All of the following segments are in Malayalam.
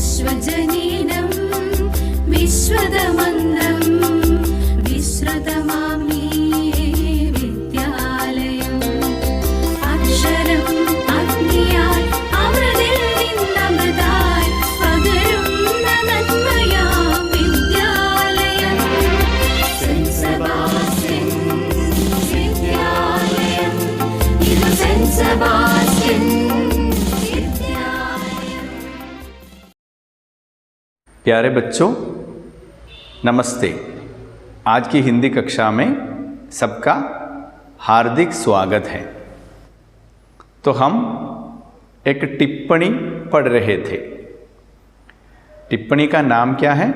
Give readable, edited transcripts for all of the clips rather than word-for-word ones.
विश्वजनीनं विश्वदमन्दं विश्रुतमामि विद्यालयम् अक्षरम् अग्नियाय अमृतिल निന്നमृताय पകരുന്ന നന്മയാം വിദ്യാലയം സെന്റ് സെബാസ്റ്റ്യൻ വിദ്യാലയം ഇത് സെന്റ് സെബാസ്റ്റ്യൻ प्यारे बच्चों नमस्ते। आज की हिंदी कक्षा में सबका हार्दिक स्वागत है। तो हम एक टिप्पणी पढ़ रहे थे। टिप्पणी का नाम क्या है?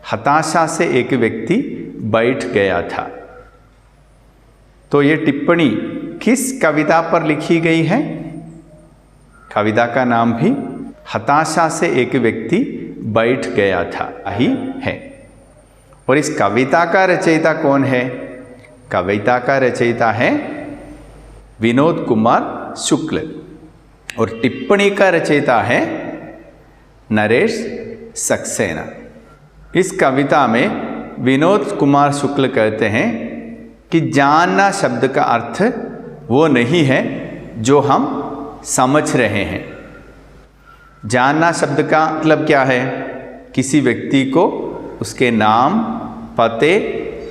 हताशा से एक व्यक्ति बैठ गया था। तो ये टिप्पणी किस कविता पर लिखी गई है? कविता का नाम भी हताशा से एक व्यक्ति बैठ गया था ही है। और इस कविता का रचयिता कौन है? कविता का रचयिता है विनोद कुमार शुक्ल और टिप्पणी का रचयिता है नरेश सक्सेना। इस कविता में विनोद कुमार शुक्ल कहते हैं कि जानना शब्द का अर्थ वो नहीं है जो हम समझ रहे हैं। जानना शब्द का मतलब क्या है? किसी व्यक्ति को उसके नाम, पते,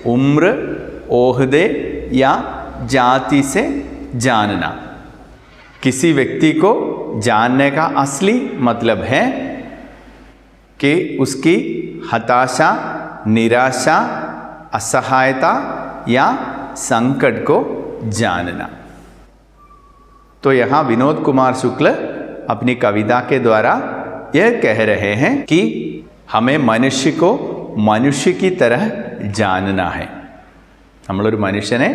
उम्र, ओहदे या जाति से जानना। किसी व्यक्ति को जानने का असली मतलब है कि उसकी हताशा, निराशा, असहायता या संकट को जानना। तो यहाँ विनोद कुमार शुक्ल अपनी कविता के द्वारा यह कह रहे हैं कि हमें मनुष्य को मनुष्य की तरह जानना है। നമ്മളൊരു മനുഷ്യനെ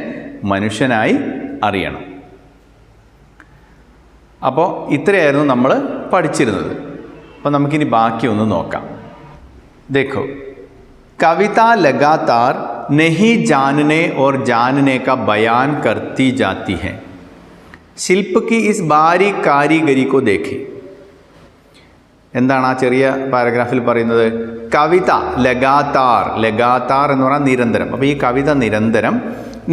മനുഷ്യനായി അറിയണം. അപ്പോൾ ഇത്രയായിരുന്നു നമ്മൾ പഠിച്ചിരുന്നത്. അപ്പോൾ നമുക്കിനി ബാക്കി ഒന്ന് നോക്കാം. देखो, कविता लगातार नहीं जानने और जानने का बयान करती जाती है। ശില്പ की इस बारीक कारीगरी को देखें. എന്താണ് ആ ചെറിയ പാരഗ്രാഫിൽ പറയുന്നത്? കവിത ലഗാതാർ, ലഗാതാർ എന്ന് പറഞ്ഞാൽ നിരന്തരം. അപ്പോൾ ഈ കവിത നിരന്തരം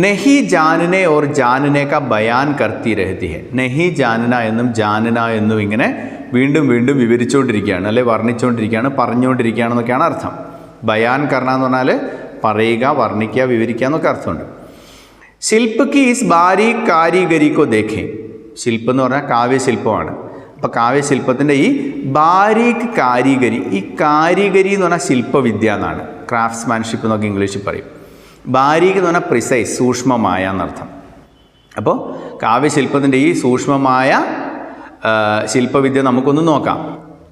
നഹി ജാനനെ ഓർ ജാനനെ കാ ബയാൻ കർത്തി രഹത്തി ഹെ. നഹി ജാനന എന്നും ജാനന എന്നും ഇങ്ങനെ വീണ്ടും വീണ്ടും വിവരിച്ചുകൊണ്ടിരിക്കുകയാണ്, അല്ലെ വർണ്ണിച്ചുകൊണ്ടിരിക്കുകയാണ്, പറഞ്ഞുകൊണ്ടിരിക്കുകയാണെന്നൊക്കെയാണ് അർത്ഥം. ബയാൻ കർണ എന്ന് പറഞ്ഞാൽ പറയുക, വർണ്ണിക്കുക, വിവരിക്കുക എന്നൊക്കെ അർത്ഥമുണ്ട്. ശില്പ की इस बारीक कारीगरी को देखें. ശില്പം എന്ന് പറഞ്ഞാൽ കാവ്യശില്പമാണ്. അപ്പോൾ കാവ്യശില്പത്തിൻ്റെ ഈ ബാരീക് കാരിഗരി, ഈ കാരിഗരി എന്ന് പറഞ്ഞാൽ ശില്പവിദ്യ എന്നാണ്, ക്രാഫ്റ്റ്സ്മാൻഷിപ്പ് എന്നൊക്കെ ഇംഗ്ലീഷിൽ പറയും. ബാരീക് എന്ന് പറഞ്ഞാൽ പ്രിസൈസ്, സൂക്ഷ്മമായ എന്നർത്ഥം. അപ്പോൾ കാവ്യശില്പത്തിൻ്റെ ഈ സൂക്ഷ്മമായ ശില്പവിദ്യ നമുക്കൊന്ന് നോക്കാം.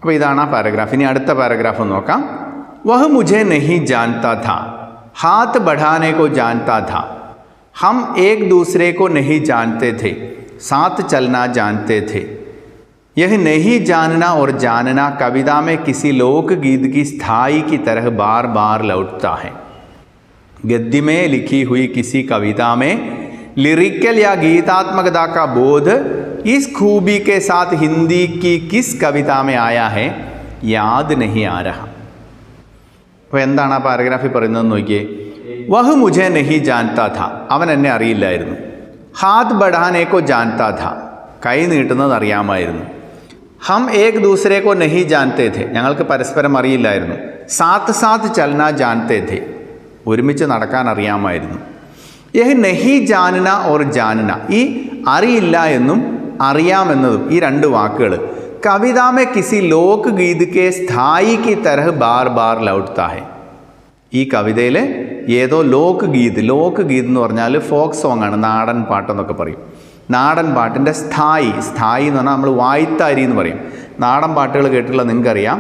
അപ്പോൾ ഇതാണ് ആ പാരഗ്രാഫ്. ഇനി അടുത്ത പാരഗ്രാഫ് നോക്കാം. വഹ മുझे नहीं जानता था, हाथ बढ़ाने को जानता था. हम एक दूसरे को नहीं जानते थे, साथ चलना जानते थे. यह नहीं जानना और जानना कविता में किसी लोकगीत की स्थाई की तरह बार बार लौटता है. गद्य में लिखी हुई किसी कविता में लिरिकल या गीतात्मकता का बोध इस खूबी के साथ हिंदी की किस कविता में आया है याद नहीं आ रहा. അപ്പോൾ എന്താണ് ആ പാരഗ്രാഫിൽ പറയുന്നത് നോക്കിയേ. വഹ് മുझे नहीं जानता था, അവൻ എന്നെ അറിയില്ലായിരുന്നു. ഹാത്ത് ബഡാനെ കോ ജാൻതാ ഥാ, കൈ നീട്ടുന്നത് അറിയാമായിരുന്നു. ഹം ഏക് ദൂസരെ കോ നഹി ജാൻതേ ഥേ, ഞങ്ങൾക്ക് പരസ്പരം അറിയില്ലായിരുന്നു. സാത്ത് സാത്ത് ചലന ജാൻതേ ഥേ, ഒരുമിച്ച് നടക്കാൻ അറിയാമായിരുന്നു. യഹ് നഹി ജാനന ഓർ ജാനന, ഈ അറിയില്ല എന്നും അറിയാമെന്നതും ഈ രണ്ട് വാക്കുകൾ കവിത മേ കിസി ലോക് ഗീത് കെ സ്ഥായി കി തരഹ് ബാർ ബാർ ലൗട്ട്താ ഹെ. ഈ കവിതയിൽ ഏതോ ലോക് ഗീത്, ലോക് ഗീത് എന്ന് പറഞ്ഞാൽ ഫോക്ക് സോങ് ആണ്, നാടൻ പാട്ടെന്നൊക്കെ പറയും. നാടൻ പാട്ടിൻ്റെ സ്ഥായി, സ്ഥായി എന്ന് പറഞ്ഞാൽ നമ്മൾ വായ്ത്താരി എന്ന് പറയും. നാടൻ പാട്ടുകൾ കേട്ടിട്ടുള്ള നിങ്ങൾക്കറിയാം,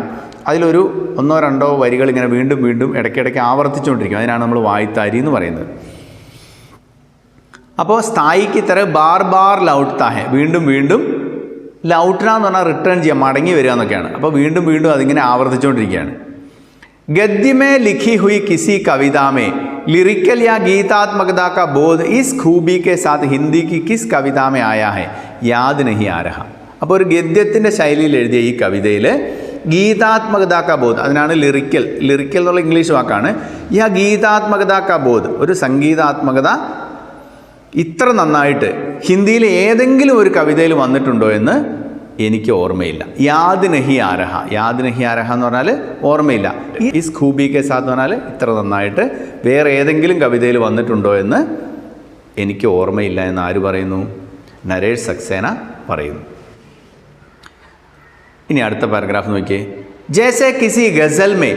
അതിലൊരു ഒന്നോ രണ്ടോ വരികൾ ഇങ്ങനെ വീണ്ടും വീണ്ടും ഇടയ്ക്കിടയ്ക്ക് ആവർത്തിച്ചുകൊണ്ടിരിക്കും. അതിനാണ് നമ്മൾ വായ്ത്താരി എന്ന് പറയുന്നത്. അപ്പോൾ സ്ഥായിക്ക് തര ബാർ ബാർ ലൗട്ട്താ ഹെ, വീണ്ടും വീണ്ടും. ലൗട്ടന എന്ന് പറഞ്ഞാൽ റിട്ടേൺ ചെയ്യുക, മടങ്ങി വരിക എന്നൊക്കെയാണ്. അപ്പോൾ വീണ്ടും വീണ്ടും അതിങ്ങനെ ആവർത്തിച്ചുകൊണ്ടിരിക്കുകയാണ്. गद्य में लिखी हुई किसी कविता में लिरिकल या गीतात्मकता का बोध इस खूबी के साथ हिंदी की किस कविता में आया है याद नहीं आ रहा. അപ്പോൾ ഒരു ഗദ്യത്തിൻ്റെ ശൈലിയിൽ എഴുതിയ ഈ കവിതയിൽ ഗീതാത്മകത കാ ബോധ്, അതിനാണ് ലിറിക്കൽ എന്നുള്ള ഇംഗ്ലീഷ് വാക്കാണ്. ഈ ഗീതാത്മകത കാ ബോധ്, ഒരു സംഗീതാത്മകത ഇത്ര നന്നായിട്ട് ഹിന്ദിയിൽ ഏതെങ്കിലും ഒരു കവിതയിൽ വന്നിട്ടുണ്ടോ എന്ന് എനിക്ക് ഓർമ്മയില്ല. യാദ് നഹി ആരഹ എന്ന് പറഞ്ഞാൽ ഓർമ്മയില്ല. ഇസ് ഖൂബി കെ സാത്ത് എന്ന് പറഞ്ഞാൽ ഇത്ര നന്നായിട്ട് വേറെ ഏതെങ്കിലും കവിതയിൽ വന്നിട്ടുണ്ടോ എന്ന് എനിക്ക് ഓർമ്മയില്ല എന്ന് ആര് പറയുന്നു? നരേഷ് സക്സേന പറയുന്നു. ഇനി അടുത്ത പാരഗ്രാഫ് നോക്കിയേ. जैसे किसी गज़ल में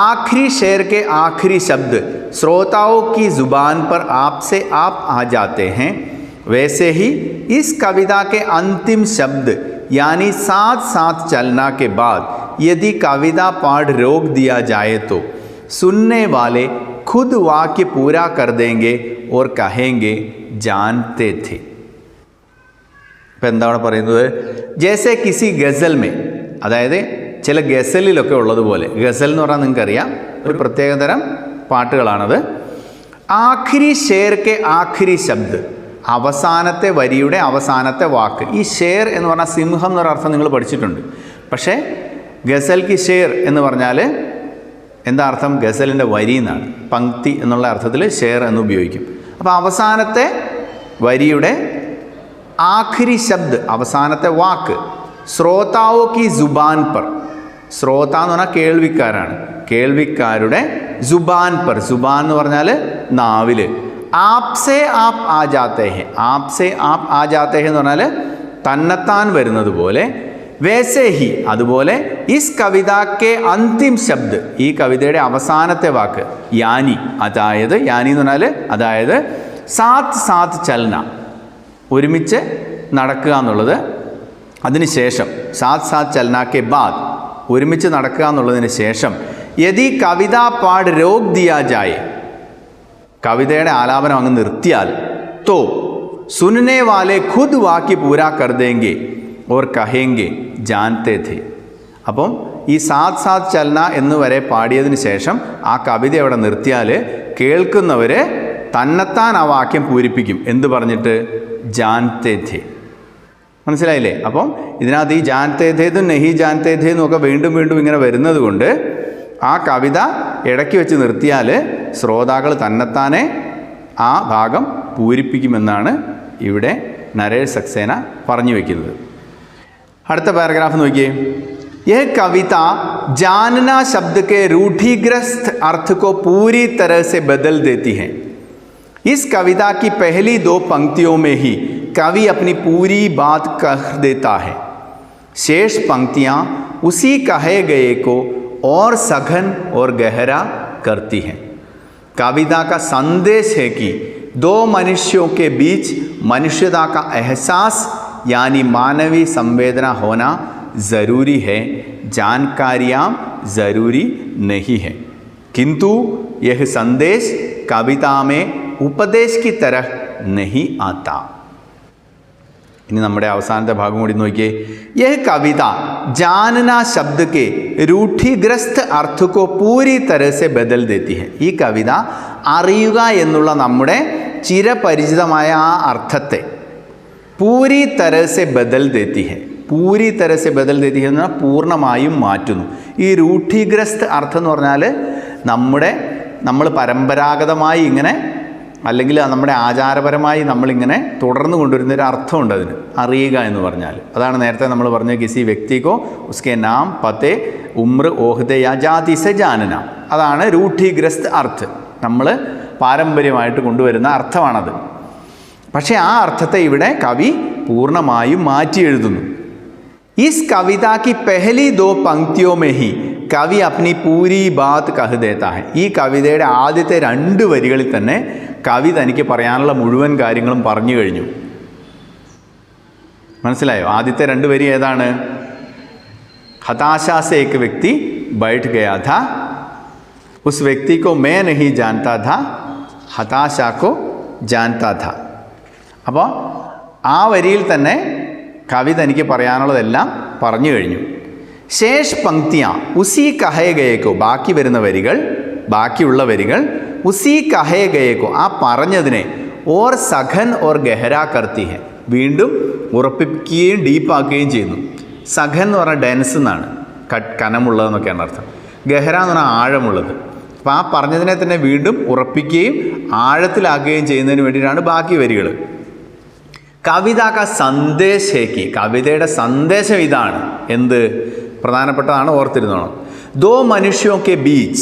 आखिरी शेर के आखिरी शब्द श्रोताओं की ज़ुबान पर आपसे आप आ जाते हैं, वैसे ही इस कविता के अंतिम शब्द यानी साथ साथ चलना के बाद यदि कविता पाठ रोक दिया जाए तो सुनने वाले खुद वाक्य पूरा कर देंगे और कहेंगे जानते थे. ഇപ്പം എന്താണ് പറയുന്നത്? ജैसे किसी गज़ल में, അതായത് ചില ഗസലിലൊക്കെ ഉള്ളതുപോലെ, ഗസൽ എന്ന് പറഞ്ഞാൽ നിങ്ങൾക്കറിയാം ഒരു പ്രത്യേകതരം പാട്ടുകളാണത്. ആഖിരി ഷേർ കെ ആഖിരി ശബ്ദ്, അവസാനത്തെ വരിയുടെ അവസാനത്തെ വാക്ക്. ഈ ഷേർ എന്ന് പറഞ്ഞാൽ സിംഹം എന്നൊരു അർത്ഥം നിങ്ങൾ പഠിച്ചിട്ടുണ്ട്. പക്ഷേ ഗസൽ കി ഷേർ എന്ന് പറഞ്ഞാൽ എന്താ അർത്ഥം? ഗസലിൻ്റെ വരി എന്നാണ്. പങ്ക്തി എന്നുള്ള അർത്ഥത്തിൽ ഷേർ എന്ന് ഉപയോഗിക്കും. അപ്പോൾ അവസാനത്തെ വരിയുടെ ആഖിരി ശബ്ദ്, അവസാനത്തെ വാക്ക്, ശ്രോതാവോ കി ജുബാൻ പർ, ശ്രോത എന്ന് പറഞ്ഞാൽ കേൾവിക്കാരാണ്, കേൾവിക്കാരുടെ ജുബാൻ പർ, ജുബാൻ എന്ന് പറഞ്ഞാൽ നാവിൽ, ആപ്സെ ആപ്പ് ആ ജാത്തേ ഹെ, ആപ്സെ ആപ്പ് ആ ജാത്തേ ഹെ എന്ന് പറഞ്ഞാൽ തന്നെത്താൻ വരുന്നത് പോലെ, വൈസേ ഹി അതുപോലെ, ഇസ് കവിതയ്ക്ക് അന്തിം ശബ്ദ്, ഈ കവിതയുടെ അവസാനത്തെ വാക്ക്, യാനി, അതായത് യാനി എന്ന് പറഞ്ഞാൽ അതായത്, സാത്ത് സാത്ത് ചലന, ഒരുമിച്ച് നടക്കുക എന്നുള്ളത്, അതിനുശേഷം സാത്ത് സാത്ത് ചലന കെ ബാദ്, ഒരുമിച്ച് നടക്കുക എന്നുള്ളതിന് ശേഷം, യദി കവിത പാഠ് രോക് ദിയാ ജായേ, കവിതയുടെ ആലാപനം അങ്ങ് നിർത്തിയാൽ, തോ സുനനെ വാലെ ഖുദ് വാക്യ പൂരാ കർ ദേംഗെ ഓർ കഹേംഗെ ജാൻതേ ഥേ. അപ്പം ഈ സാത്ത് സാത്ത് ചലന എന്ന് വരെ പാടിയതിന് ശേഷം ആ കവിത അവിടെ നിർത്തിയാൽ കേൾക്കുന്നവർ തന്നെത്താൻ ആ വാക്യം പൂരിപ്പിക്കും. എന്ത് പറഞ്ഞിട്ട്? ജാൻതേ ഥേ. മനസ്സിലായില്ലേ? അപ്പം ഇതിനകത്ത് ഈ ജാൻതേ ഥേതും നെഹി ജാൻതേ ഥേന്നും ഒക്കെ വീണ്ടും വീണ്ടും ഇങ്ങനെ വരുന്നത് കൊണ്ട് ആ കവിത ഇടയ്ക്ക് വെച്ച് നിർത്തിയാൽ ശ്രോതാക്കൾ തന്നെത്താനെ ആ ഭാഗം പൂരിപ്പിക്കുമെന്നാണ് ഇവിടെ നരേഷ് സക്സേന പറഞ്ഞു വയ്ക്കുന്നത്. അടുത്ത പാരഗ്രാഫ് നോക്കിയേ. यह कविता जानना शब्द के रूढ़िग्रस्त अर्थ को पूरी तरह से बदल देती है. इस कविता की पहली दो पंक्तियों में ही कवि अपनी पूरी बात कह देता है. शेष पंक्तियाँ उसी कहे गए को और सघन और गहरा करती हैं. कविता का संदेश है कि दो मनुष्यों के बीच मनुष्यता का एहसास यानी मानवीय संवेदना होना ज़रूरी है, जानकारियाँ ज़रूरी नहीं है, किंतु यह संदेश कविता में उपदेश की तरह नहीं आता. ഇനി നമ്മുടെ അവസാനത്തെ ഭാഗം കൂടി നോക്കിയേ. യഹ് കവിത ജാനന ശബ്ദ കെ രൂഢിഗ്രസ്ത് അർത്ഥ കോ പൂരി തരഹ സെ ബദൽ ദേത്തി ഹെ. ഈ കവിത അറിയുക എന്നുള്ള നമ്മുടെ ചിരപരിചിതമായ ആ അർത്ഥത്തെ പൂരി തരഹ സെ ബദൽ ദേത്തി ഹെ. പൂരി തരഹ സെ ബദൽ ദേത്തി ഹെ എന്ന് പറഞ്ഞാൽ പൂർണ്ണമായും മാറ്റുന്നു. ഈ രൂഢിഗ്രസ്ത് അർത്ഥം എന്ന് പറഞ്ഞാൽ നമ്മൾ പരമ്പരാഗതമായി ഇങ്ങനെ, അല്ലെങ്കിൽ നമ്മുടെ ആചാരപരമായി നമ്മളിങ്ങനെ തുടർന്ന് കൊണ്ടുവരുന്നൊരു അർത്ഥമുണ്ട് അതിന്, അറിയുക എന്ന് പറഞ്ഞാൽ. അതാണ് നേരത്തെ നമ്മൾ പറഞ്ഞ കിസി വ്യക്തിക്കോ ഉസ്കെ നാം പത്തേ ഉമ്ര ഓഹ്ദെ യാ ജാതി സെ ജാനന, അതാണ് രൂഢിഗ്രസ്ത് അർത്ഥ്, നമ്മൾ പാരമ്പര്യമായിട്ട് കൊണ്ടുവരുന്ന അർത്ഥമാണത്. പക്ഷേ ആ അർത്ഥത്തെ ഇവിടെ കവി പൂർണ്ണമായും മാറ്റി എഴുതുന്നു. ഇസ് കവിത കി പെഹലി ദോ പങ്ക്തിയോ മേ ഹി കവി അപ്നി പൂരി ബാത് കഹ് ദേത്താ ഹെ. ഈ കവിതയുടെ ആദ്യത്തെ 2 വരികളിൽ തന്നെ കവി തനിക്ക് പറയാനുള്ള മുഴുവൻ കാര്യങ്ങളും പറഞ്ഞു കഴിഞ്ഞു. മനസ്സിലായോ? ആദ്യത്തെ 2 വരി ഏതാണ്? ഹതാശാ സെ ഏക് വ്യക്തി ബൈഠ് ഗയാ ഥാ, ഉസ് വ്യക്തി കോ മേ നഹീ ജാൻതാ ഥാ, ഹതാശാ കോ ജാൻതാ ഥാ. അപ്പോൾ ആ വരിയിൽ തന്നെ കവി തനിക്ക് പറയാനുള്ളതെല്ലാം പറഞ്ഞു കഴിഞ്ഞു. ശേഷ് പങ്ക്തിയാ ഉസി കഹേ ഗയേക്കോ, ബാക്കി വരുന്ന വരികൾ, ബാക്കിയുള്ള വരികൾ ഉസി കഹേ ഗയേക്കോ, ആ പറഞ്ഞതിനെ ഓർ സഘൻ ഓർ ഗഹരാ കർത്തി ഹെ, വീണ്ടും ഉറപ്പിക്കുകയും ഡീപ്പാക്കുകയും ചെയ്യുന്നു. സഘൻ എന്ന് പറഞ്ഞാൽ ഡെൻസ് എന്നാണ്, കനമുള്ളതെന്നൊക്കെയാണ് അർത്ഥം. ഗഹര എന്ന് പറഞ്ഞാൽ ആഴമുള്ളത്. അപ്പോൾ ആ പറഞ്ഞതിനെ തന്നെ വീണ്ടും ഉറപ്പിക്കുകയും ആഴത്തിലാക്കുകയും ചെയ്യുന്നതിന് വേണ്ടിയിട്ടാണ് ബാക്കി വരികൾ. കവിത കാ സന്ദേശേക്ക്, കവിതയുടെ സന്ദേശം ഇതാണ്. എന്ത് പ്രധാനപ്പെട്ടതാണ് ഓർത്തിരുന്നോണം. ദോ മനുഷ്യോं के बीच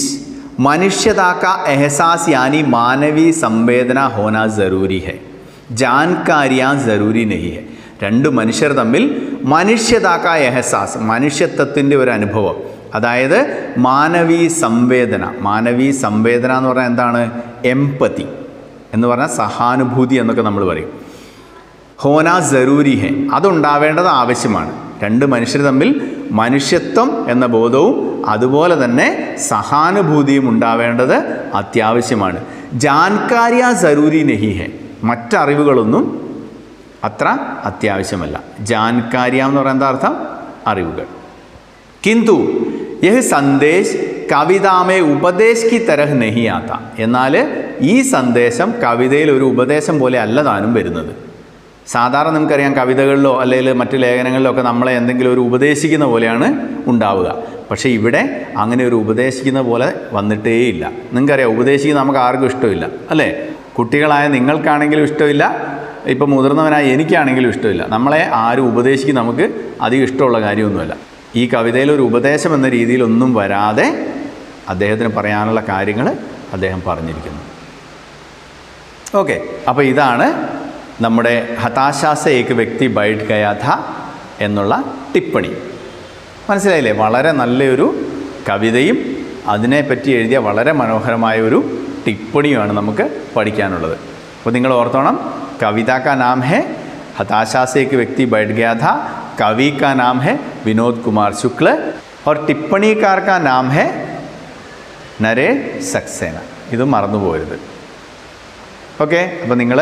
मनुष्यता का एहसास यानी मानवीय संवेदना होना ज़रूरी है, जानकारियाँ ज़रूरी नहीं है. രണ്ട് മനുഷ്യർ തമ്മിൽ മനുഷ്യതാക്ക എഹസാസ്, മനുഷ്യത്വത്തിൻ്റെ ഒരു അനുഭവം, അതായത് മാനവീ സംവേദന. മാനവീ സംവേദന എന്ന് പറഞ്ഞാൽ എന്താണ്? എംപതി എന്ന് പറഞ്ഞാൽ സഹാനുഭൂതി എന്നൊക്കെ നമ്മൾ പറയും. ഹോന ജറൂരി ഹെ, അതുണ്ടാവേണ്ടത് ആവശ്യമാണ്. രണ്ട് മനുഷ്യർ തമ്മിൽ മനുഷ്യത്വം എന്ന ബോധവും അതുപോലെ തന്നെ സഹാനുഭൂതിയും ഉണ്ടാവേണ്ടത് അത്യാവശ്യമാണ്. ജാൻകാരിയ ജറൂരി നഹി ഹെ, മറ്ററിവുകളൊന്നും അത്ര അത്യാവശ്യമല്ല. ജാൻകാരിയ എന്ന് പറയുന്ന എന്താ അർത്ഥം? അറിവുകൾ. കിന്തു യഹ് സന്ദേശ് കവിതാമേ ഉപദേശ് കി തരഹ് നഹി ആത്ത, എന്നാൽ ഈ സന്ദേശം കവിതയിൽ ഒരു ഉപദേശം പോലെ അല്ല താനും വരുന്നത്. സാധാരണ നമുക്കറിയാം കവിതകളിലോ അല്ലെങ്കിൽ മറ്റു ലേഖനങ്ങളിലോ ഒക്കെ നമ്മളെ എന്തെങ്കിലും ഒരു ഉപദേശിക്കുന്ന പോലെയാണ് ഉണ്ടാവുക. പക്ഷേ ഇവിടെ അങ്ങനെ ഒരു ഉപദേശിക്കുന്ന പോലെ വന്നിട്ടേയില്ല. നിങ്ങൾക്കറിയാം, ഉപദേശിക്കുന്ന നമുക്ക് ആർക്കും ഇഷ്ടമില്ല, അല്ലേ? കുട്ടികളായ നിങ്ങൾക്കാണെങ്കിലും ഇഷ്ടമില്ല, ഇപ്പം മുതിർന്നവനായ എനിക്കാണെങ്കിലും ഇഷ്ടമില്ല. നമ്മളെ ആരും ഉപദേശിക്കും നമുക്ക് അധികം ഇഷ്ടമുള്ള കാര്യമൊന്നുമല്ല. ഈ കവിതയിൽ ഒരു ഉപദേശം എന്ന രീതിയിലൊന്നും വരാതെ അദ്ദേഹത്തിന് പറയാനുള്ള കാര്യങ്ങൾ അദ്ദേഹം പറഞ്ഞിരിക്കുന്നു. ഓക്കെ, അപ്പോൾ ഇതാണ് നമ്മുടെ ഹതാശാസെ ഏക് വ്യക്തി ബൈഠ് ഗയാ ഥാ എന്നുള്ള ടിപ്പണി. മനസ്സിലായില്ലേ? വളരെ നല്ലൊരു കവിതയും അതിനെപ്പറ്റി എഴുതിയ വളരെ മനോഹരമായ ഒരു ടിപ്പണിയുമാണ് നമുക്ക് പഠിക്കാനുള്ളത്. അപ്പോൾ നിങ്ങൾ ഓർത്തോണം, कविता का नाम है हताशा से एक व्यक्ति बैठ गया था, कवि का नाम है विनोद कुमार शुक्ल और टिप्पणीकार का नाम है नरेश सक्सेना. ഇതും മറന്നു പോകരുത്. ഓക്കെ, അപ്പോൾ നിങ്ങൾ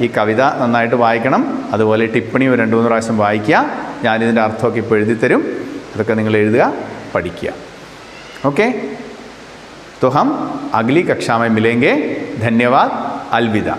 ഈ കവിത നന്നായിട്ട് വായിക്കണം. അതുപോലെ ടിപ്പണി ഒരു 2-3 പ്രാവശ്യം വായിക്കുക. ഞാനിതിൻ്റെ അർത്ഥമൊക്കെ ഇപ്പോൾ എഴുതിത്തരും. അതൊക്കെ നിങ്ങൾ എഴുതുക, പഠിക്കുക. ഓക്കെ, तो हम अगली कक्षा में मिलेंगे. धन्यवाद. अलविदा.